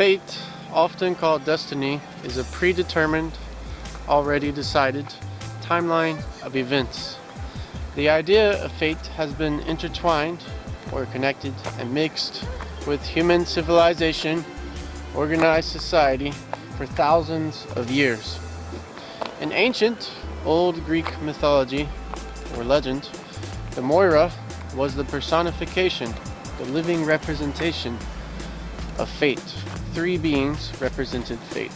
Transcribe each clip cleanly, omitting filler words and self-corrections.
Fate, often called destiny, is a predetermined, already decided timeline of events. The idea of fate has been intertwined or connected and mixed with human civilization, organized society for thousands of years. In ancient Old Greek mythology or legend, the Moirai was the personification, the living representation of fate. Three beings represented fate.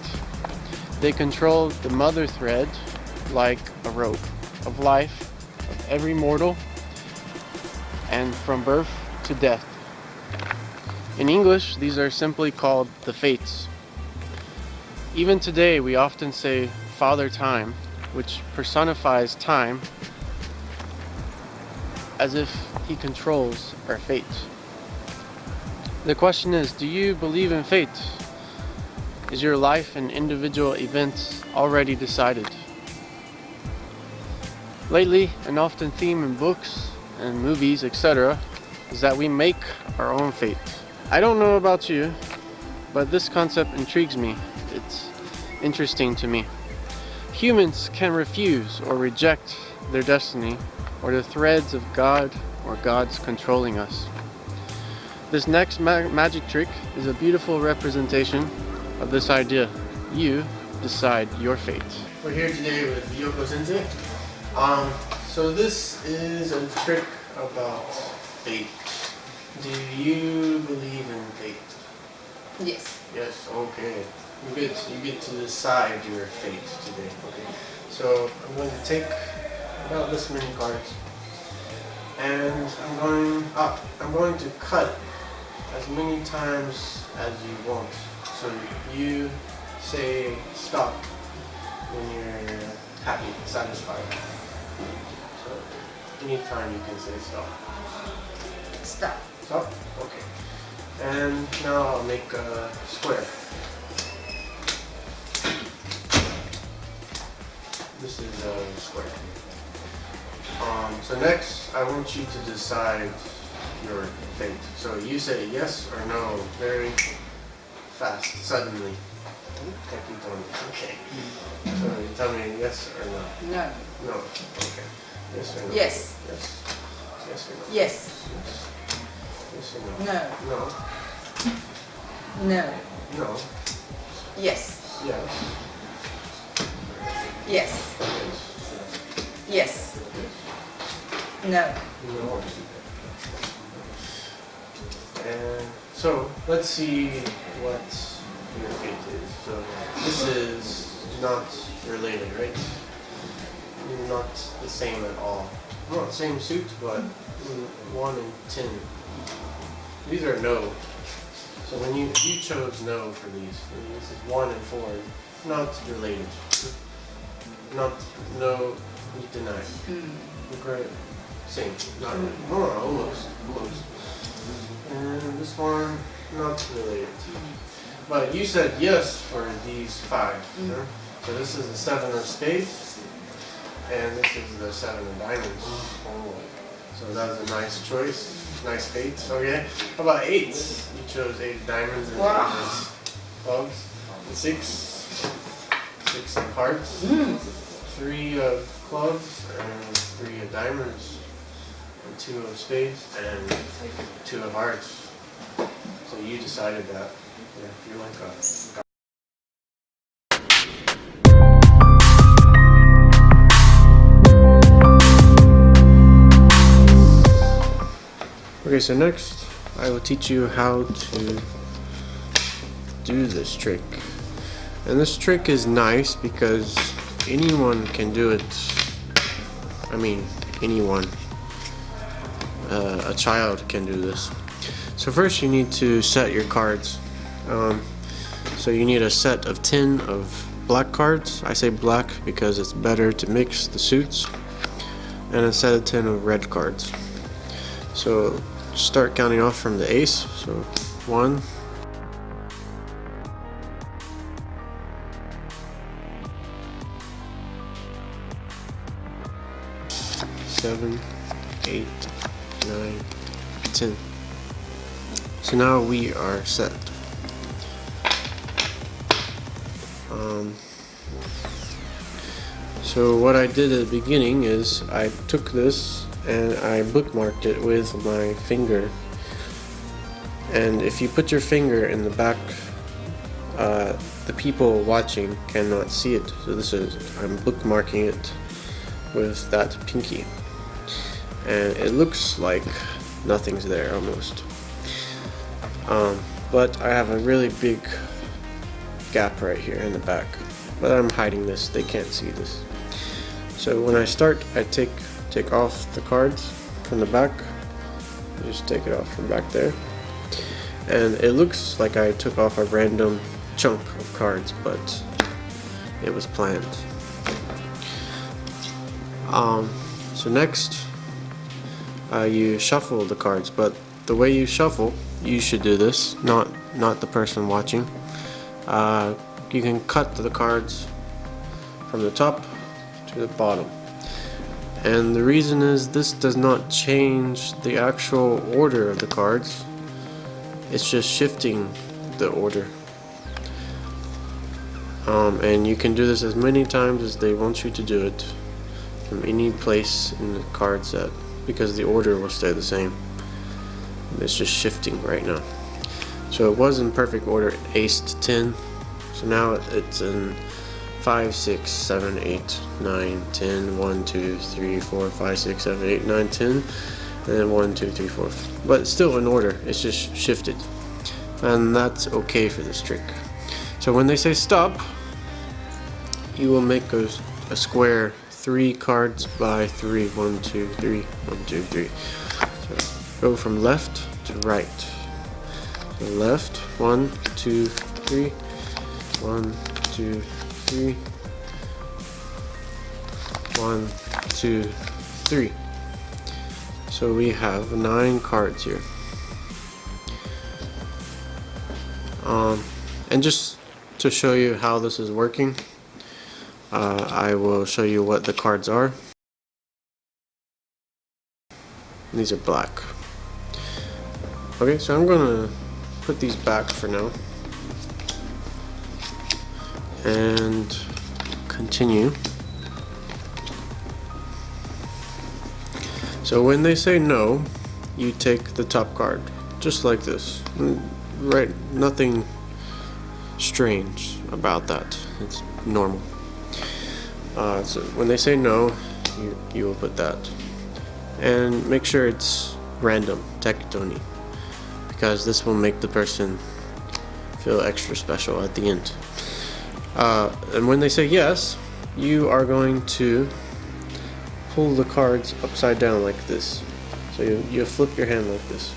They controlled the mother thread like a rope of life of every mortal, and from birth to death. In English, these are simply called the fates. Even today, we often say Father Time, which personifies time as if he controls our fate. The question is, do you believe in fate? Is your life and individual events already decided? Lately, an often theme in books and movies, etc., is that we make our own fate. I don't know about you, but this concept intrigues me. It's interesting to me. Humans can refuse or reject their destiny or the threads of God or God's controlling us. This next magic trick is a beautiful representation of this idea. You decide your fate. We're here today with Yoko Sensei. So this is a trick about fate. Do you believe in fate? Yes. Yes, okay. You get to decide your fate today. Okay. So I'm going to take about this many cards, and I'm going to cut as many times as you want. So you say stop when you're happy, satisfied. So anytime you can say stop. Stop. Stop? Okay. And now I'll make a square. This is a square. So next I want you to decide your fate. So you say yes or no very fast, suddenly. Okay. So you tell me yes or no. No. No. Okay. Yes or no. Yes. Yes. Yes or no. Yes. Yes. Yes or no. No. No. No. No. Yes. Yes. Yes. Yes. Yes. No. No. And so let's see what your fate is. So this is not related, right? Not the same at all. Not the same suit, but 1 and 10. These are no. So when you chose no for these, this is 1 and 4. Not related. Not no. You deny. Okay. Same. Not really. Oh, almost. And this one, not related. But you said yes for these 5. Huh? So this is the 7 of spades, and this is the 7 of diamonds. Oh. So that's a nice choice. Nice fate. Okay. How about 8? You chose 8 of diamonds and 8 of clubs. And 6. 6 of hearts. 3 of clubs and 3 of diamonds. And 2 of spades and 2 of hearts. So you decided that. Yeah, you're like a... Okay, so next I will teach you how to do this trick. And this trick is nice because anyone can do it. I mean, anyone. A child can do this. So first you need to set your cards. So you need a set of 10 of black cards. I say black because it's better to mix the suits. And a set of 10 of red cards. So start counting off from the ace. So 1, 7, 8, 9, 10. So now we are set. So what I did at the beginning is I took this and I bookmarked it with my finger. And if you put your finger in the back, the people watching cannot see it. So I'm bookmarking it with that pinky. And it looks like nothing's there almost. But I have a really big gap right here in the back. But I'm hiding this, they can't see this. So when I start, I take off the cards from the back. Just take it off from back there. And it looks like I took off a random chunk of cards, but it was planned. So next, you shuffle the cards, but the way you shuffle, you should do this, not the person watching. You can cut the cards from the top to the bottom. And the reason is this does not change the actual order of the cards. It's just shifting the order. And you can do this as many times as they want you to do it from any place in the card set, because the order will stay the same. It's just shifting right now. So it was in perfect order, ace to 10. So now it's in 5, 6, 7, 8, 9, 10, 1, 2, 3, 4, 5, 6, 7, 8, 9, 10, and then 1, 2, 3, 4. But it's still in order, it's just shifted. And that's okay for this trick. So when they say stop, you will make a square 3 cards by 3. 1, 2, 3, 1, 2, 3. So go from left to right. So left, 1, 2, 3. 1, 2, 3. 1, 2, 3. So we have 9 cards here. And just to show you how this is working, I will show you what the cards are. These are black. Okay, so I'm gonna put these back for now and continue. So when they say no, you take the top card, just like this. Right, nothing strange about that. It's normal. So when they say no, you will put that. And make sure it's random, tectony, because this will make the person feel extra special at the end. And when they say yes, you are going to pull the cards upside down like this. So you flip your hand like this.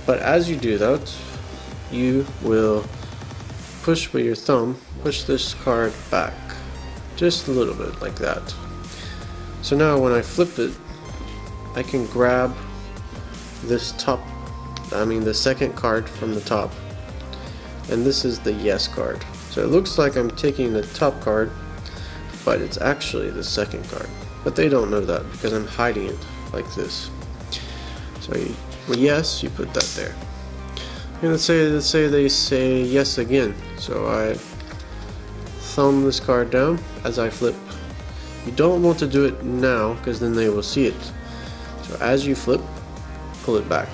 But as you do that, you will push with your thumb, push this card back just a little bit like that. So now when I flip it, I can grab this the second card from the top, and this is the yes card. So it looks like I'm taking the top card, but it's actually the second card. But they don't know that because I'm hiding it like this. So yes, you put that there. And let's say they say yes again. So I thumb this card down as I flip. You don't want to do it now because then they will see it. So as you flip, pull it back.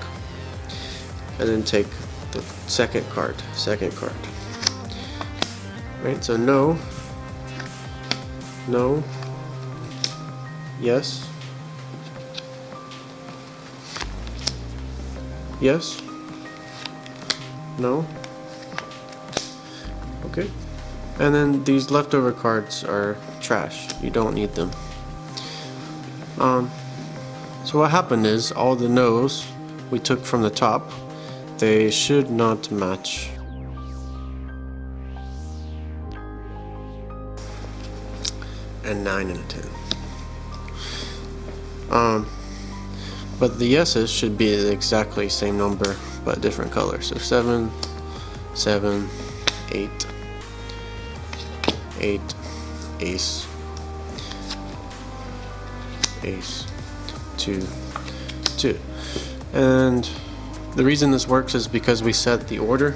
And then take the second card. Right, so no, yes, yes, no. Okay. And then these leftover cards are trash. You don't need them. So what happened is all the no's we took from the top, they should not match. And 9 and 10. But the yeses should be the exactly same number but different color. So 7, 7, 8, 8, ace, ace, 2, 2. And the reason this works is because we set the order.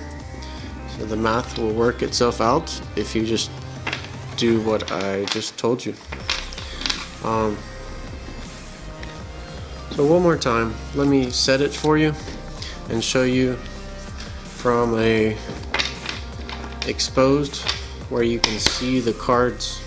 the math will work itself out if you just do what I just told you. So one more time, let me set it for you and show you from a exposed where you can see the cards